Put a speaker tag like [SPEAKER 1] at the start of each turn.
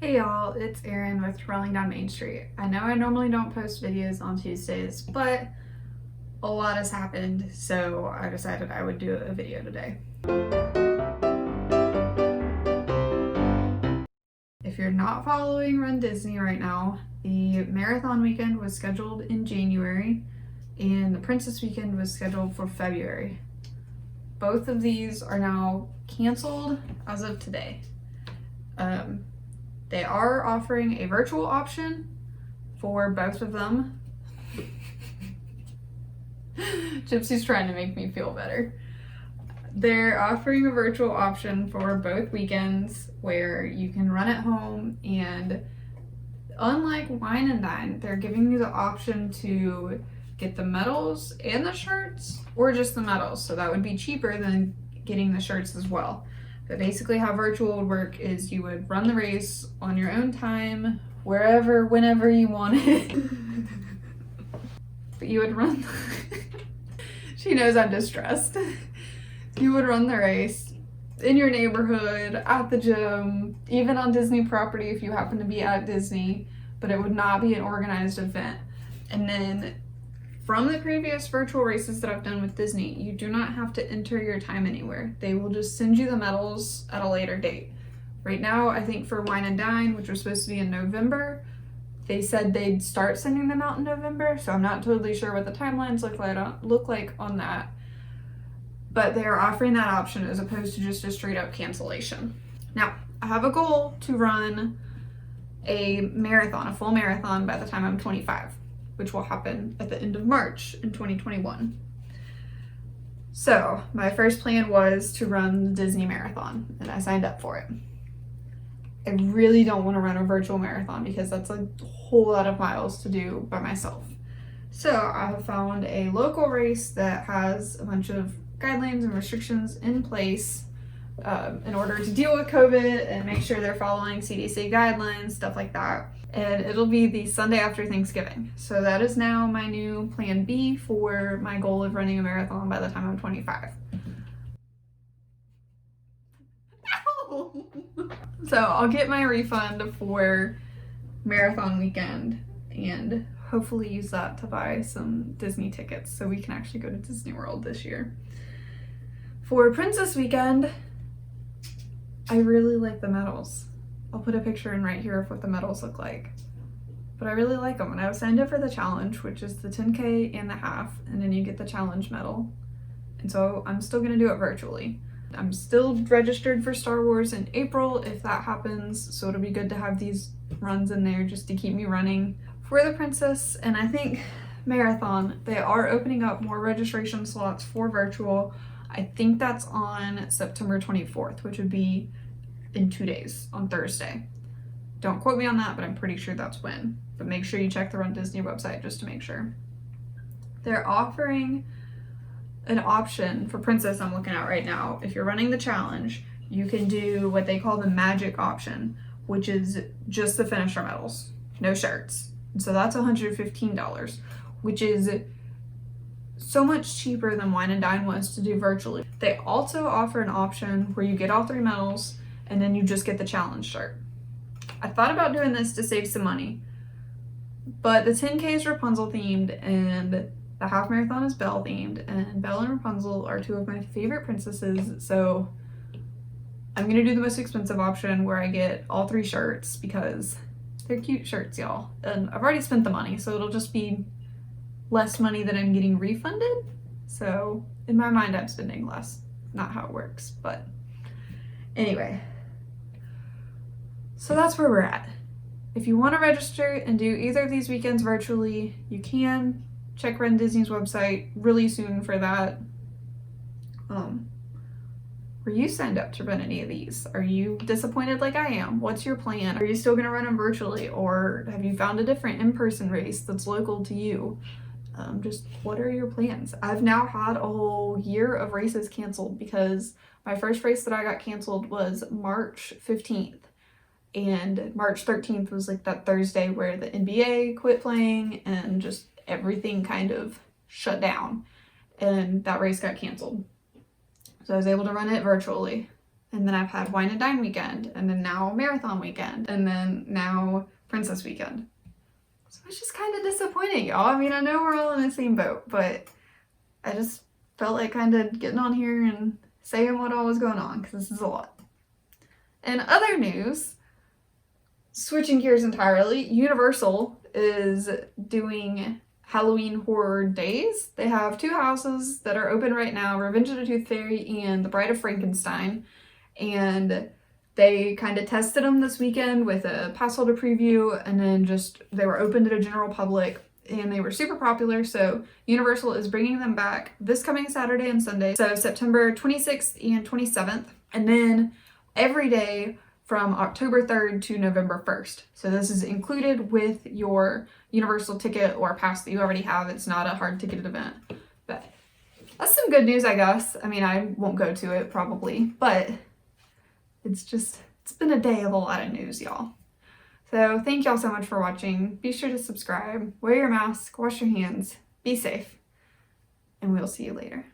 [SPEAKER 1] Hey y'all, it's Erin with Twirling down Main Street. I know I normally don't post videos on Tuesdays, but a lot has happened, so I decided I would do a video today. If you're not following RunDisney right now, the marathon weekend was scheduled in January and the Princess weekend was scheduled for February. Both of these are now canceled as of today. They are offering a virtual option for both of them. Gypsy's trying to make me feel better. They're offering a virtual option for both weekends where you can run at home, and unlike Wine and Dine, they're giving you the option to get the medals and the shirts or just the medals. So that would be cheaper than getting the shirts as well. But basically how virtual would work is you would run the race on your own time, wherever, whenever you wanted. But you would run, she knows I'm distressed. You would run the race in your neighborhood, at the gym, even on Disney property if you happen to be at Disney, but it would not be an organized event. And then from the previous virtual races that I've done with Disney, you do not have to enter your time anywhere. They will just send you the medals at a later date. Right now, I think for Wine and Dine, which was supposed to be in November, they said they'd start sending them out in November, so I'm not totally sure what the timelines look like on that. But they are offering that option as opposed to just a straight up cancellation. Now, I have a goal to run a marathon, a full marathon by the time I'm 25. Which will happen at the end of March in 2021. So my first plan was to run the Disney Marathon, and I signed up for it. I really don't want to run a virtual marathon because that's a whole lot of miles to do by myself. So I have found a local race that has a bunch of guidelines and restrictions in place in order to deal with COVID and make sure they're following CDC guidelines, stuff like that. And it'll be the Sunday after Thanksgiving. So that is now my new plan B for my goal of running a marathon by the time I'm 25. No! So I'll get my refund for marathon weekend and hopefully use that to buy some Disney tickets so we can actually go to Disney World this year. For Princess weekend, I really like the medals. I'll put a picture in right here of what the medals look like. But I really like them, and I was signed up for the challenge, which is the 10K and the half, and then you get the challenge medal. And so I'm still gonna do it virtually. I'm still registered for Star Wars in April if that happens, so it'll be good to have these runs in there just to keep me running for the Princess. And I think Marathon, they are opening up more registration slots for virtual. I think that's on September 24th, which would be in 2 days on Thursday. Don't quote me on that, but I'm pretty sure that's when. But make sure you check the RunDisney website just to make sure. They're offering an option for Princess I'm looking at right now. If you're running the challenge, you can do what they call the magic option, which is just the finisher medals, no shirts. And so that's $115, which is so much cheaper than Wine and Dine was to do virtually. They also offer an option where you get all 3 medals and then you just get the challenge shirt. I thought about doing this to save some money, but the 10K is Rapunzel themed and the half marathon is Belle themed, and Belle and Rapunzel are 2 of my favorite princesses, so I'm gonna do the most expensive option where I get all 3 shirts because they're cute shirts, y'all. And I've already spent the money, so it'll just be less money that I'm getting refunded. So in my mind, I'm spending less. Not how it works, but anyway. So that's where we're at. If you want to register and do either of these weekends virtually, you can. Check RunDisney's website really soon for that. Were you signed up to run any of these? Are you disappointed like I am? What's your plan? Are you still gonna run them virtually, or have you found a different in-person race that's local to you? Just what are your plans? I've now had a whole year of races canceled because my first race that I got canceled was March 15th. And March 13th was like that Thursday where the NBA quit playing and just everything kind of shut down, and that race got canceled. So I was able to run it virtually. And then I've had Wine and Dine weekend, and then now Marathon weekend, and then now Princess weekend. So it's just kind of disappointing, y'all. I mean, I know we're all in the same boat, but I just felt like kind of getting on here and saying what all was going on, because this is a lot. In other news, switching gears entirely, Universal is doing Halloween Horror Days. They have 2 houses that are open right now, Revenge of the Tooth Fairy and The Bride of Frankenstein. And they kind of tested them this weekend with a pass holder preview, and then they were open to the general public, and they were super popular. So Universal is bringing them back this coming Saturday and Sunday, so September 26th and 27th, and then every day from October 3rd to November 1st. So this is included with your Universal ticket or pass that you already have. It's not a hard ticketed event, but that's some good news, I guess. I mean, I won't go to it probably, but it's been a day of a lot of news, y'all. So thank y'all so much for watching. Be sure to subscribe, wear your mask, wash your hands, be safe, and we'll see you later.